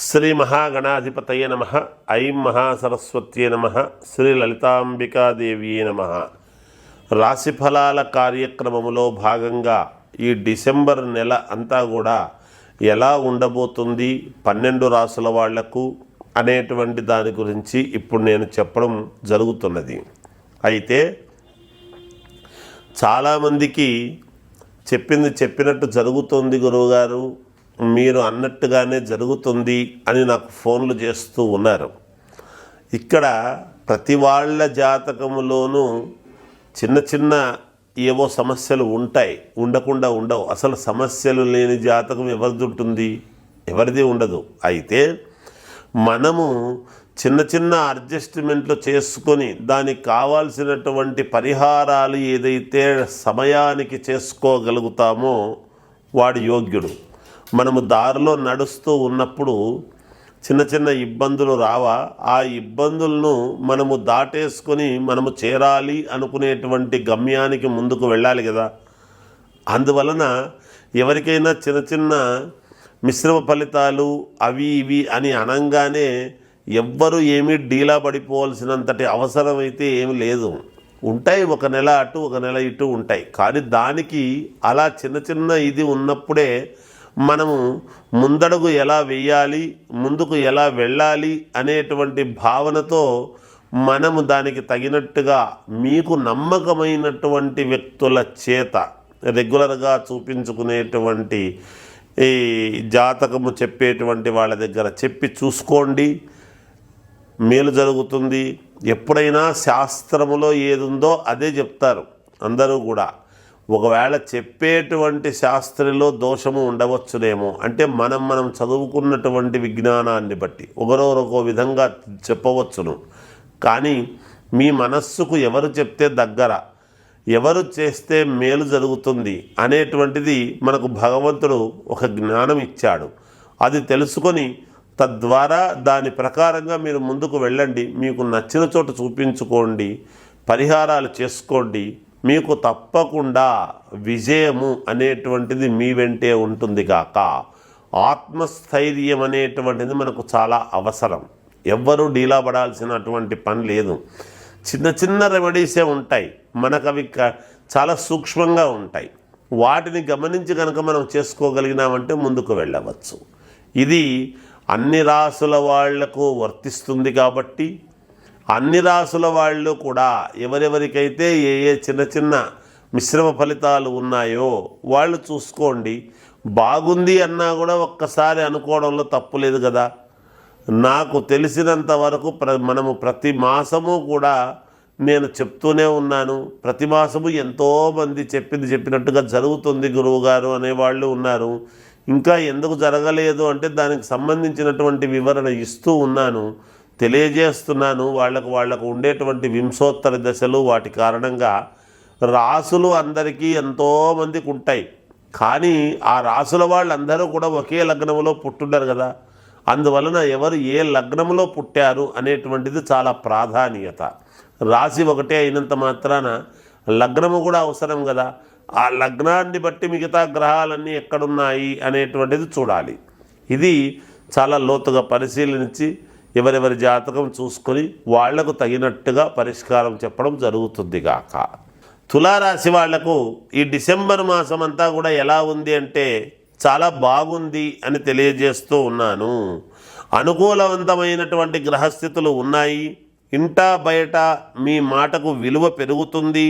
శ్రీ మహాగణాధిపతయ నమ. ఐం మహాసరస్వత్యే నమ. శ్రీ లలితాంబికాదేవియే నమ. రాశిఫలాల కార్యక్రమములో భాగంగా ఈ డిసెంబర్ నెల అంతా కూడా ఎలా ఉండబోతుంది 12 రాసుల వాళ్లకు అనేటువంటి దాని గురించి ఇప్పుడు నేను చెప్పడం జరుగుతున్నది. అయితే చాలామందికి చెప్పినట్టు జరుగుతుంది గురువుగారు, మీరు అన్నట్టుగానే జరుగుతుంది అని నాకు ఫోన్లు చేస్తూ ఉన్నారు. ఇక్కడ ప్రతి వాళ్ళ జాతకములోనూ చిన్న చిన్న ఏవో సమస్యలు ఉంటాయి, ఉండకుండా ఉండవు. అసలు సమస్యలు లేని జాతకం ఎవరిది ఉంటుంది? ఎవరిది ఉండదు. అయితే మనము చిన్న చిన్న అడ్జస్ట్మెంట్లు చేసుకొని దానికి కావాల్సినటువంటి పరిహారాలు ఏదైతే సమయానికి చేసుకోగలుగుతామో వాడు యోగ్యుడు. మనము దారిలో నడుస్తూ ఉన్నప్పుడు చిన్న చిన్న ఇబ్బందులు రావా? ఆ ఇబ్బందులను మనము దాటేసుకొని మనము చేరాలి అనుకునేటువంటి గమ్యానికి ముందుకు వెళ్ళాలి కదా. అందువలన ఎవరికైనా చిన్న చిన్న మిశ్రమ ఫలితాలు అవి ఇవి అని అనంగానే ఎవ్వరూ ఏమీ డీలా పడిపోవాల్సినంతటి అవసరమైతే ఏమి లేదు. ఉంటాయి, ఒక నెల అటు ఒక నెల ఇటు ఉంటాయి. కానీ దానికి అలా చిన్న చిన్న ఇది ఉన్నప్పుడే మనము ముందడుగు ఎలా వెయ్యాలి, ముందుకు ఎలా వెళ్ళాలి అనేటువంటి భావనతో మనము దానికి తగినట్టుగా మీకు నమ్మకమైనటువంటి వ్యక్తుల చేత రెగ్యులర్గా చూపించుకునేటువంటి ఈ జాతకము చెప్పేటువంటి వాళ్ళ దగ్గర చెప్పి చూసుకోండి, మేలు జరుగుతుంది. ఎప్పుడైనా శాస్త్రములో ఏదుందో అదే చెప్తారు అందరూ కూడా. ఒకవేళ చెప్పేటువంటి శాస్త్రంలో దోషము ఉండవచ్చునేమో, అంటే మనం చదువుకున్నటువంటి విజ్ఞానాన్ని బట్టి ఒకరొకో విధంగా చెప్పవచ్చును. కానీ మీ మనస్సుకు ఎవరు చెప్తే దగ్గర, ఎవరు చేస్తే మేలు జరుగుతుంది అనేటువంటిది మనకు భగవంతుడు ఒక జ్ఞానం ఇచ్చాడు. అది తెలుసుకొని తద్వారా దాని ప్రకారంగా మీరు ముందుకు వెళ్ళండి. మీకు నచ్చిన చోట చూపించుకోండి, పరిహారాలు చేసుకోండి. మీకు తప్పకుండా విజయము అనేటువంటిది మీ వెంటే ఉంటుంది కాక ఆత్మస్థైర్యం అనేటువంటిది మనకు చాలా అవసరం. ఎవ్వరూ డీలా పడాల్సినటువంటి పని లేదు. చిన్న చిన్న రెమెడీసే ఉంటాయి, మనకు అవి చాలా సూక్ష్మంగా ఉంటాయి. వాటిని గమనించి కనుక మనం చేసుకోగలిగినామంటే ముందుకు వెళ్ళవచ్చు. ఇది అన్ని రాసుల వాళ్లకు వర్తిస్తుంది కాబట్టి అన్ని రాసుల వాళ్ళు కూడా ఎవరెవరికైతే ఏ చిన్న చిన్న మిశ్రమ ఫలితాలు ఉన్నాయో వాళ్ళు చూసుకోండి. బాగుంది అన్నా కూడా ఒక్కసారి అనుకోవడంలో తప్పు లేదు కదా. నాకు తెలిసినంత వరకు మనము ప్రతి మాసము కూడా నేను చెప్తూనే ఉన్నాను. ప్రతి మాసము ఎంతోమంది చెప్పినట్టుగా జరుగుతుంది గురువుగారు అనేవాళ్ళు ఉన్నారు. ఇంకా ఎందుకు జరగలేదు అంటే దానికి సంబంధించినటువంటి వివరణ ఇస్తూ ఉన్నాను, తెలియజేస్తున్నాను. వాళ్లకు ఉండేటువంటి వింశోత్తర దశలు, వాటి కారణంగా రాసులు అందరికీ ఎంతోమందికి ఉంటాయి. కానీ ఆ రాసుల వాళ్ళందరూ కూడా ఒకే లగ్నంలో పుట్టుంటారు కదా. అందువలన ఎవరు ఏ లగ్నంలో పుట్టారు అనేటువంటిది చాలా ప్రాధాన్యత. రాశి ఒకటే అయినంత మాత్రాన లగ్నము కూడా అవసరం కదా. ఆ లగ్నాన్ని బట్టి మిగతా గ్రహాలన్నీ ఎక్కడున్నాయి అనేటువంటిది చూడాలి. ఇది చాలా లోతుగా పరిశీలించి ఎవరెవరి జాతకం చూసుకొని వాళ్లకు తగినట్టుగా పరిష్కారం చెప్పడం జరుగుతుంది గాక. తులారాశి వాళ్లకు ఈ డిసెంబర్ మాసం అంతా కూడా ఎలా ఉంది అంటే చాలా బాగుంది అని తెలియజేస్తూ ఉన్నాను. అనుకూలవంతమైనటువంటి గ్రహస్థితులు ఉన్నాయి. ఇంటా బయట మీ మాటకు విలువ పెరుగుతుంది.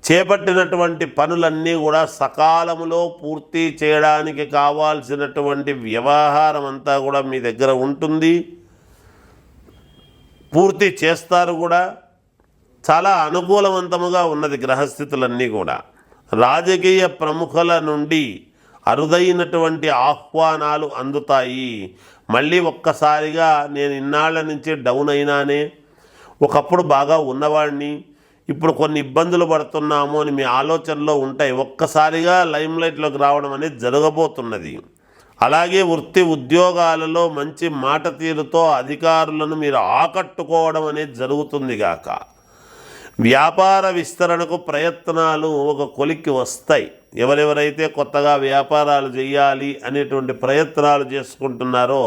చేపట్టినటువంటి పనులన్నీ కూడా సకాలంలో పూర్తి చేయడానికి కావాల్సినటువంటి వ్యవహారం అంతా కూడా మీ దగ్గర ఉంటుంది, పూర్తి చేస్తారు కూడా. చాలా అనుకూలవంతముగా ఉన్నది గ్రహస్థితులన్నీ కూడా. రాజకీయ ప్రముఖుల నుండి అరుదైనటువంటి ఆహ్వానాలు అందుతాయి. మళ్ళీ ఒక్కసారిగా నేను ఇన్నాళ్ళ నుంచి డౌన్ అయినానే, ఒకప్పుడు బాగా ఉన్నవాడిని, ఇప్పుడు కొన్ని ఇబ్బందులు పడుతున్నాము అని మీ ఆలోచనలో ఉంటాయి. ఒక్కసారిగా లైమ్లైట్లోకి రావడం అనేది జరగబోతున్నది. అలాగే వృత్తి ఉద్యోగాలలో మంచి మాట తీరుతో అధికారులను మీరు ఆకట్టుకోవడం అనేది జరుగుతుంది గాక. వ్యాపార విస్తరణకు ప్రయత్నాలు ఒక కొలిక్కి వస్తాయి. ఎవరెవరైతే కొత్తగా వ్యాపారాలు చేయాలి అనేటువంటి ప్రయత్నాలు చేసుకుంటున్నారో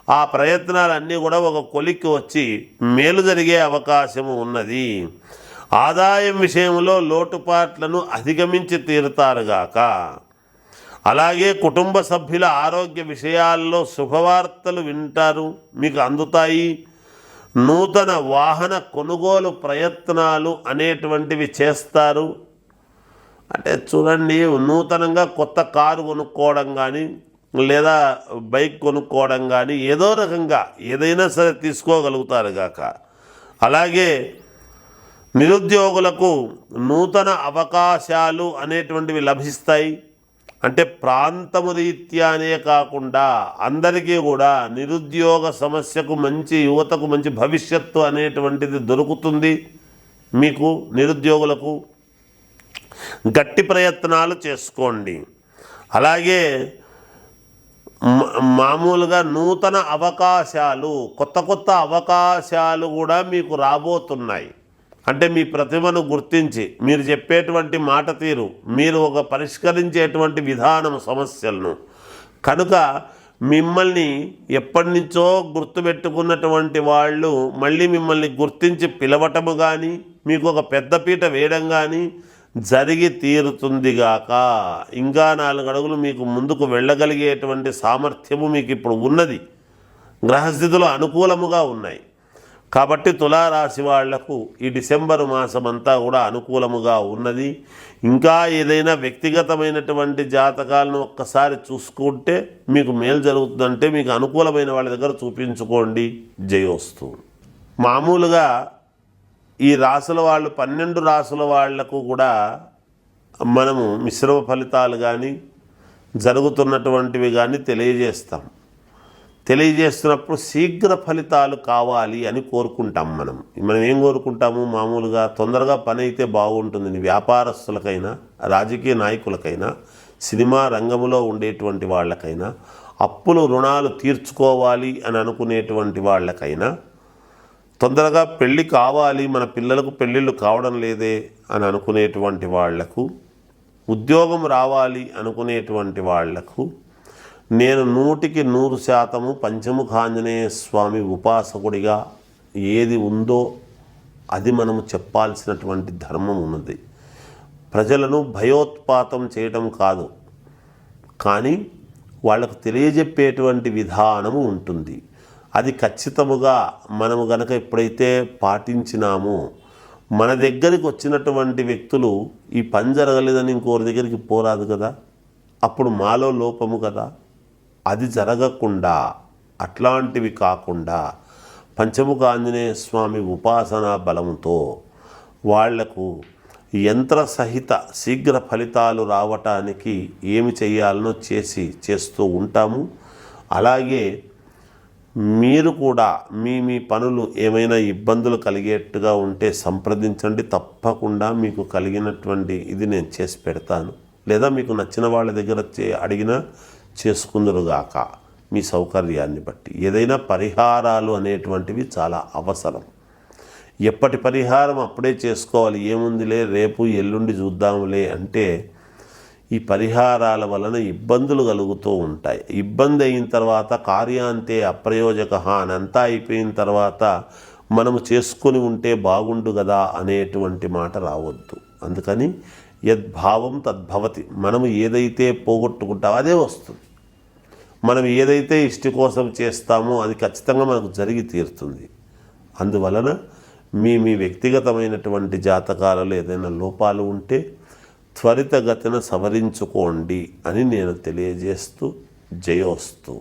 ఆ ప్రయత్నాలన్నీ కూడా ఒక కొలిక్కి వచ్చి మేలు జరిగే అవకాశం ఉన్నది. ఆదాయం విషయంలో లోటుపాట్లను అధిగమించి తీరుతారుగాక. అలాగే కుటుంబ సభ్యుల ఆరోగ్య విషయాల్లో శుభవార్తలు వింటారు, మీకు అందుతాయి. నూతన వాహన కొనుగోలు ప్రయత్నాలు అనేటువంటివి చేస్తారు. అంటే చూడండి, నూతనంగా కొత్త కారు కొనుక్కోవడం కానీ లేదా బైక్ కొనుక్కోవడం కానీ ఏదో రకంగా ఏదైనా సరే తీసుకోగలుగుతారు గాక. అలాగే నిరుద్యోగులకు నూతన అవకాశాలు అనేటువంటివి లభిస్తాయి. అంటే ప్రాంతము రీత్యానే కాకుండా అందరికీ కూడా నిరుద్యోగ సమస్యకు మంచి యువతకు మంచి భవిష్యత్తు అనేటువంటిది దొరుకుతుంది. మీకు నిరుద్యోగులకు గట్టి ప్రయత్నాలు చేసుకోండి. అలాగే మామూలుగా నూతన అవకాశాలు, కొత్త కొత్త అవకాశాలు కూడా మీకు రాబోతున్నాయి. అంటే మీ ప్రతిభను గుర్తించి మీరు చెప్పేటువంటి మాట తీరు, మీరు ఒక పరిష్కరించేటువంటి విధానం సమస్యలను కనుక మిమ్మల్ని ఎప్పటి నుంచో గుర్తుపెట్టుకున్నటువంటి వాళ్ళు మళ్ళీ మిమ్మల్ని గుర్తించి పిలవటము కానీ మీకు ఒక పెద్దపీట వేయడం కానీ జరిగి తీరుతుందిగాక. ఇంకా 4 అడుగులు మీకు ముందుకు వెళ్ళగలిగేటువంటి సామర్థ్యము మీకు ఇప్పుడు ఉన్నది. గ్రహస్థితులు అనుకూలముగా ఉన్నాయి కాబట్టి తులారాశి వాళ్లకు ఈ డిసెంబర్ మాసం అంతా కూడా అనుకూలముగా ఉన్నది. ఇంకా ఏదైనా వ్యక్తిగతమైనటువంటి జాతకాలను ఒక్కసారి చూసుకుంటే మీకు మేలు జరుగుతుందంటే మీకు అనుకూలమైన వాళ్ళ దగ్గర చూపించుకోండి. జయోస్తు. మామూలుగా ఈ రాసుల వాళ్ళు 12 రాసుల వాళ్లకు కూడా మనము మిశ్రమ ఫలితాలు కానీ జరుగుతున్నటువంటివి కానీ తెలియజేస్తున్నప్పుడు శీఘ్ర ఫలితాలు కావాలి అని కోరుకుంటాం. మనం ఏం కోరుకుంటాము? మామూలుగా తొందరగా పని అయితే బాగుంటుంది. వ్యాపారస్తులకైనా, రాజకీయ నాయకులకైనా, సినిమా రంగంలో ఉండేటువంటి వాళ్ళకైనా, అప్పులు రుణాలు తీర్చుకోవాలి అని అనుకునేటువంటి వాళ్ళకైనా, తొందరగా పెళ్ళి కావాలి, మన పిల్లలకు పెళ్ళిళ్ళు కావడం లేదే అని అనుకునేటువంటి వాళ్లకు, ఉద్యోగం రావాలి అనుకునేటువంటి వాళ్లకు నేను 100% పంచముఖాంజనేయ స్వామి ఉపాసకుడిగా ఏది ఉందో అది మనము చెప్పాల్సినటువంటి ధర్మం ఉన్నది. ప్రజలను భయోత్పాతం చేయడం కాదు, కానీ వాళ్ళకు తెలియజెప్పేటువంటి విధానము ఉంటుంది. అది ఖచ్చితముగా మనము గనక ఎప్పుడైతే పాటించినామో మన దగ్గరికి వచ్చినటువంటి వ్యక్తులు ఈ పని జరగలేదని ఇంకోరి దగ్గరికి పోరాదు కదా, అప్పుడు మాలో లోపము కదా. అది జరగకుండా, అట్లాంటివి కాకుండా పంచముఖ ఆంజనేయ స్వామి ఉపాసనా బలముతో వాళ్లకు యంత్ర సహిత శీఘ్ర ఫలితాలు రావటానికి ఏమి చేయాలనో చేస్తూ ఉంటాము. అలాగే మీరు కూడా మీ పనులు ఏమైనా ఇబ్బందులు కలిగేట్టుగా ఉంటే సంప్రదించండి. తప్పకుండా మీకు కలిగినటువంటి ఇది నేను చేసి పెడతాను. లేదా మీకు నచ్చిన వాళ్ళ దగ్గర అడిగినా చేసుకుందరుగాక మీ సౌకర్యాన్ని బట్టి. ఏదైనా పరిహారాలు అనేటువంటివి చాలా అవసరం. ఎప్పటి పరిహారం అప్పుడే చేసుకోవాలి. ఏముందిలే రేపు ఎల్లుండి చూద్దాంలే అంటే ఈ పరిహారాల వలన ఇబ్బందులు కలుగుతూ ఉంటాయి. ఇబ్బంది అయిన తర్వాత కార్యాంతే అప్రయోజక అనంతా అయిపోయిన తర్వాత మనము చేసుకొని ఉంటే బాగుండు కదా అనేటువంటి మాట రావద్దు. అందుకని యద్భావం తద్భవతి. మనము ఏదైతే పోగొట్టుకుంటామో అదే వస్తుంది. మనం ఏదైతే ఇష్టి కోసం చేస్తామో అది ఖచ్చితంగా మనకు జరిగి తీరుతుంది. అందువలన మీ వ్యక్తిగతమైనటువంటి జాతకాలలో ఏదైనా లోపాలు ఉంటే త్వరితగతిన సవరించుకోండి అని నేను తెలియజేస్తూ జయోస్తు.